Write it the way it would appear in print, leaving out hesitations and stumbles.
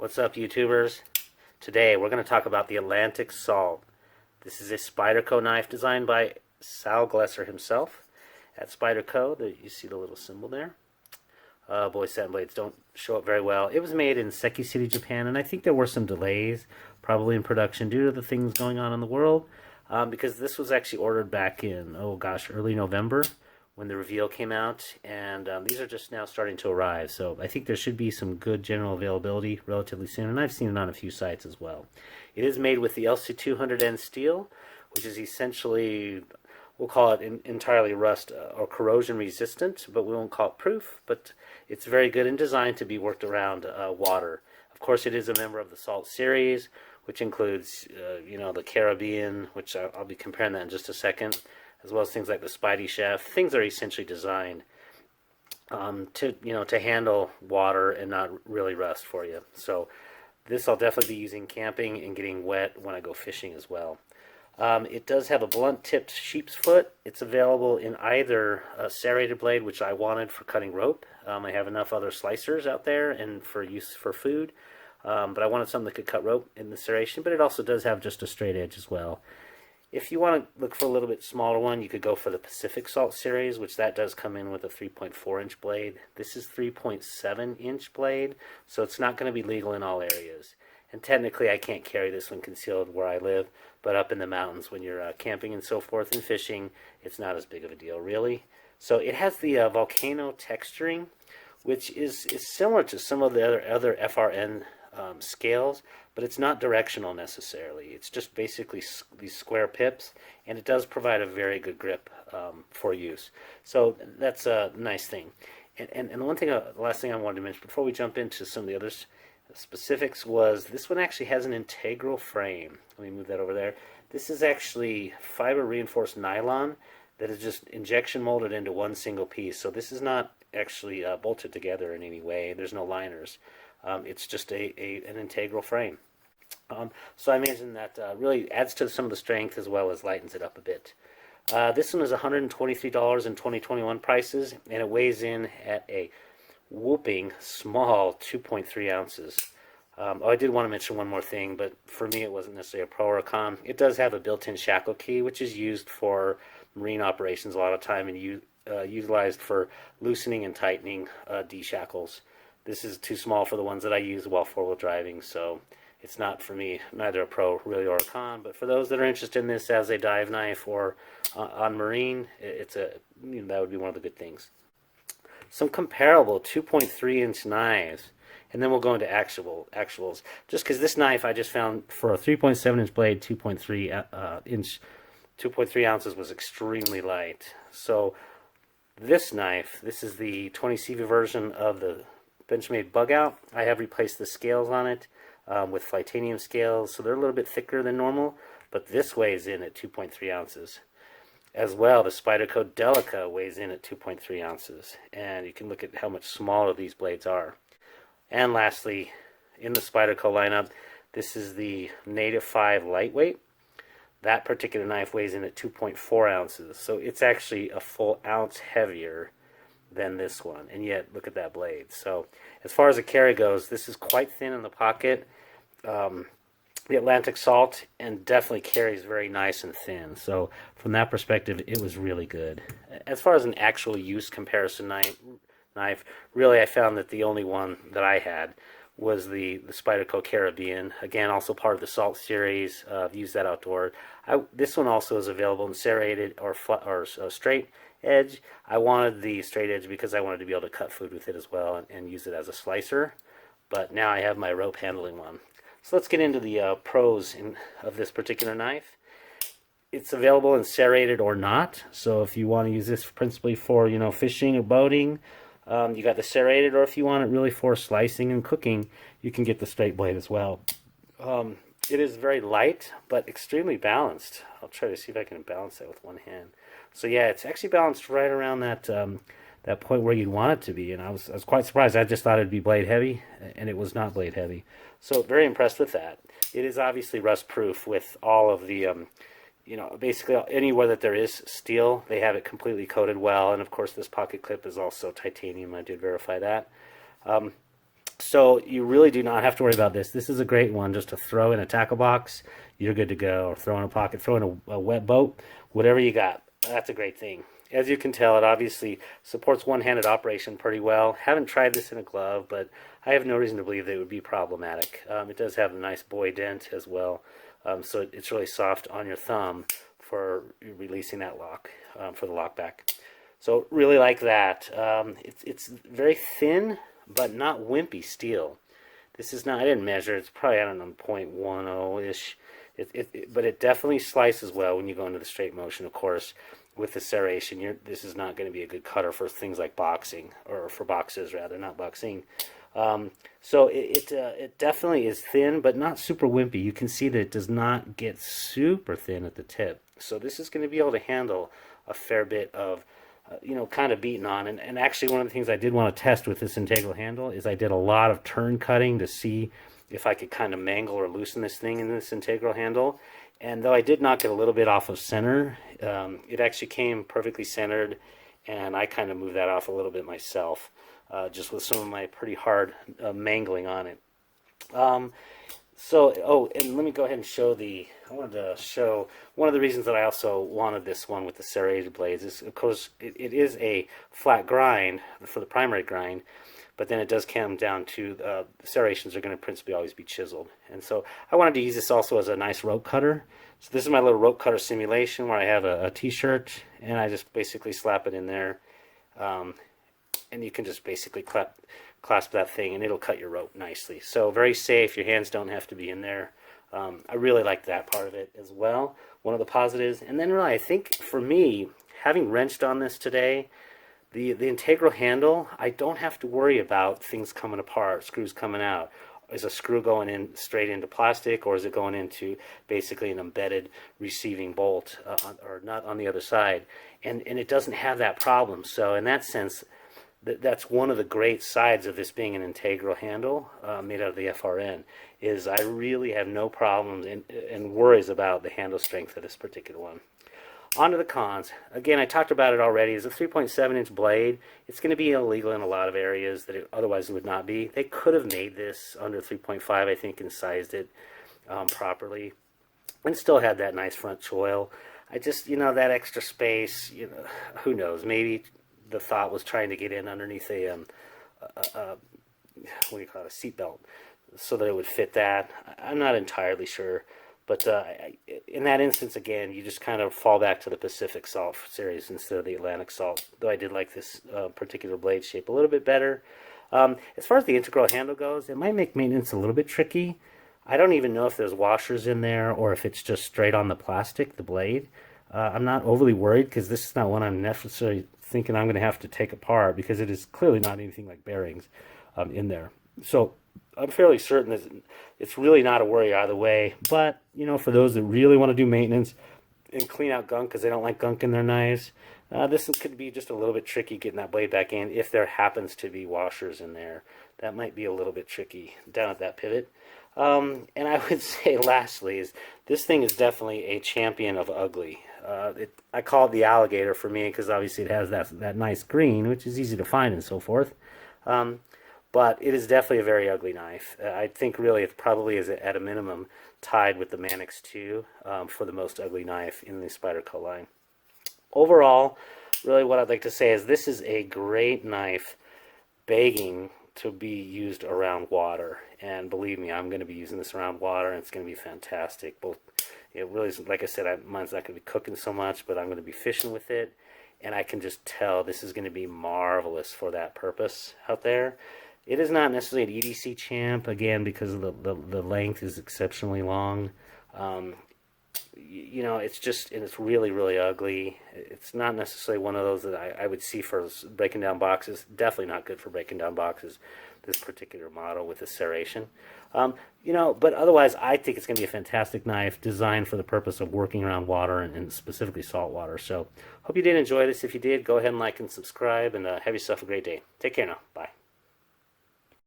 What's up, YouTubers? Today we're going to talk about the Atlantic Salt. This is a Spyderco knife designed by Sal Glesser himself at Spyderco. You see the little symbol there. Boy, satin blades don't show up very well. It was made in Seki City, Japan, and I think there were some delays probably in production due to the things going on in the world, because this was actually ordered back in, early November when the reveal came out, and these are just now starting to arrive. So I think there should be some good general availability relatively soon, and I've seen it on a few sites as well. It is made with the LC200N steel, which is essentially, we'll call it entirely rust or corrosion resistant, but we won't call it proof. But it's very good and designed to be worked around water. Of course, it is a member of the Salt series, which includes, the Caribbean, which I'll be comparing that in just a second, as well as things like the Spidey Chef. Things are essentially designed to handle water and not really rust for you. So this I'll definitely be using camping and getting wet when I go fishing as well. It does have a blunt-tipped sheep's foot. It's available in either a serrated blade, which I wanted for cutting rope. I have enough other slicers out there and for use for food, but I wanted something that could cut rope in the serration, but it also does have just a straight edge as well. If you want to look for a little bit smaller one, you could go for the Pacific Salt series, which that does come in with a 3.4-inch blade. This is 3.7-inch blade, so it's not going to be legal in all areas. And technically, I can't carry this one concealed where I live, but up in the mountains when you're camping and so forth and fishing, it's not as big of a deal, really. So it has the volcano texturing, which is similar to some of the other FRN scales, but it's not directional necessarily. It's just basically these square pips, and it does provide a very good grip for use. So that's a nice thing. And the one thing, the last thing I wanted to mention before we jump into some of the others specifics was this one actually has an integral frame. Let me move that over there. This is actually fiber reinforced nylon that is just injection molded into one single piece. So this is not actually bolted together in any way. There's no liners. It's just an integral frame. So I imagine that really adds to some of the strength as well as lightens it up a bit. This one is $123 in 2021 prices, and it weighs in at a whooping small 2.3 ounces. I did want to mention one more thing, but for me it wasn't necessarily a pro or a con. It does have a built-in shackle key, which is used for marine operations a lot of time and utilized for loosening and tightening D-shackles. This is too small for the ones that I use while four-wheel driving, so it's not for me, neither a pro really or a con. But for those that are interested in this as a dive knife or on marine, that would be one of the good things. Some comparable 2.3-inch knives, and then we'll go into actuals. Just because this knife I just found for a 3.7-inch blade, 2.3 ounces was extremely light. So this knife, this is the 20 CV version of the Benchmade Bug Out. I have replaced the scales on it with titanium scales, so they're a little bit thicker than normal, but this weighs in at 2.3 ounces. As well, the Spyderco Delica weighs in at 2.3 ounces, and you can look at how much smaller these blades are. And lastly, in the Spyderco lineup, this is the Native 5 Lightweight. That particular knife weighs in at 2.4 ounces, so it's actually a full ounce heavier than this one, and yet look at that blade. So as far as the carry goes, this is quite thin in the pocket. The Atlantic Salt, and definitely carries very nice and thin. So from that perspective, it was really good. As far as an actual use comparison knife, really I found that the only one that I had was the Spyderco Caribbean. Again, also part of the Salt series. I've used that outdoor. This one also is available in serrated or straight edge. I wanted the straight edge because I wanted to be able to cut food with it as well and use it as a slicer. But now I have my rope handling one. So let's get into the pros of this particular knife. It's available in serrated or not. So if you want to use this principally for fishing or boating, you got the serrated, or if you want it really for slicing and cooking, you can get the straight blade as well. It is very light, but extremely balanced. I'll try to see if I can balance that with one hand. So yeah, it's actually balanced right around that point where you'd want it to be, and I was quite surprised. I just thought it'd be blade heavy, and it was not blade heavy. So very impressed with that. It is obviously rust proof with all of the basically anywhere that there is steel, they have it completely coated well, and of course this pocket clip is also titanium. I did verify that. So you really do not have to worry about this. This is a great one just to throw in a tackle box. You're good to go. Or throw in a pocket, throw in a wet boat, whatever you got. That's a great thing. As you can tell, it obviously supports one-handed operation pretty well. Haven't tried this in a glove, but I have no reason to believe that it would be problematic. It does have a nice buoy dent as well, so it's really soft on your thumb for releasing that lock, for the lock back. So really like that. It's very thin, but not wimpy steel. This is not, I didn't measure, it's probably, I don't know, 0.10-ish. But it definitely slices well when you go into the straight motion, of course. With the serration, this is not going to be a good cutter for things like boxing, or for boxes rather, not boxing. So it definitely is thin, but not super wimpy. You can see that it does not get super thin at the tip. So this is going to be able to handle a fair bit of, kind of beaten on. And actually, one of the things I did want to test with this integral handle is I did a lot of turn cutting to see if I could kind of mangle or loosen this thing in this integral handle. And though I did knock it a little bit off of center, it actually came perfectly centered, and I kind of moved that off a little bit myself, just with some of my pretty hard mangling on it. And let me go ahead and show I wanted to show one of the reasons that I also wanted this one with the serrated blades is, of course, it is a flat grind for the primary grind, but then it does come down to the serrations are going to principally always be chiseled. And so I wanted to use this also as a nice rope cutter. So this is my little rope cutter simulation where I have a t-shirt, and I just basically slap it in there. And you can just basically clasp that thing, and it'll cut your rope nicely. So very safe. Your hands don't have to be in there. I really like that part of it as well. One of the positives. And then really, I think for me, having wrenched on this today, the integral handle, I don't have to worry about things coming apart, screws coming out. Is a screw going in straight into plastic, or is it going into basically an embedded receiving bolt or nut on the other side? And it doesn't have that problem. So in that sense, that's one of the great sides of this being an integral handle made out of the FRN, is I really have no problems and worries about the handle strength of this particular one. On to the cons. Again, I talked about it already. It's a 3.7-inch blade. It's going to be illegal in a lot of areas that it otherwise would not be. They could have made this under 3.5, I think, and sized it properly, and still had that nice front choil. I just, that extra space, who knows? Maybe the thought was trying to get in underneath a seat belt, so that it would fit that. I'm not entirely sure. But in that instance, again, you just kind of fall back to the Pacific Salt series instead of the Atlantic Salt, though I did like this particular blade shape a little bit better. As far as the integral handle goes, it might make maintenance a little bit tricky. I don't even know if there's washers in there or if it's just straight on the plastic, the blade. I'm not overly worried because this is not one I'm necessarily thinking I'm going to have to take apart, because it is clearly not anything like bearings in there. So I'm fairly certain that it's really not a worry either way. But, for those that really want to do maintenance and clean out gunk because they don't like gunk in their knives, this could be just a little bit tricky getting that blade back in if there happens to be washers in there. That might be a little bit tricky down at that pivot. And I would say lastly is this thing is definitely a champion of ugly. I call it the alligator for me because obviously it has that nice green, which is easy to find and so forth. But it is definitely a very ugly knife. I think really it probably is at a minimum tied with the Manix 2 for the most ugly knife in the Spyderco line. Overall, really what I'd like to say is this is a great knife begging to be used around water. And believe me, I'm going to be using this around water, and it's going to be fantastic. Both, it really is, like I said, mine's not going to be cooking so much, but I'm going to be fishing with it. And I can just tell this is going to be marvelous for that purpose out there. It is not necessarily an EDC champ, again, because the length is exceptionally long. It's just, and it's really, really ugly. It's not necessarily one of those that I would see for breaking down boxes. Definitely not good for breaking down boxes, this particular model with the serration. But otherwise, I think it's going to be a fantastic knife designed for the purpose of working around water and specifically salt water. So, hope you did enjoy this. If you did, go ahead and like and subscribe, and have yourself a great day. Take care now. Bye.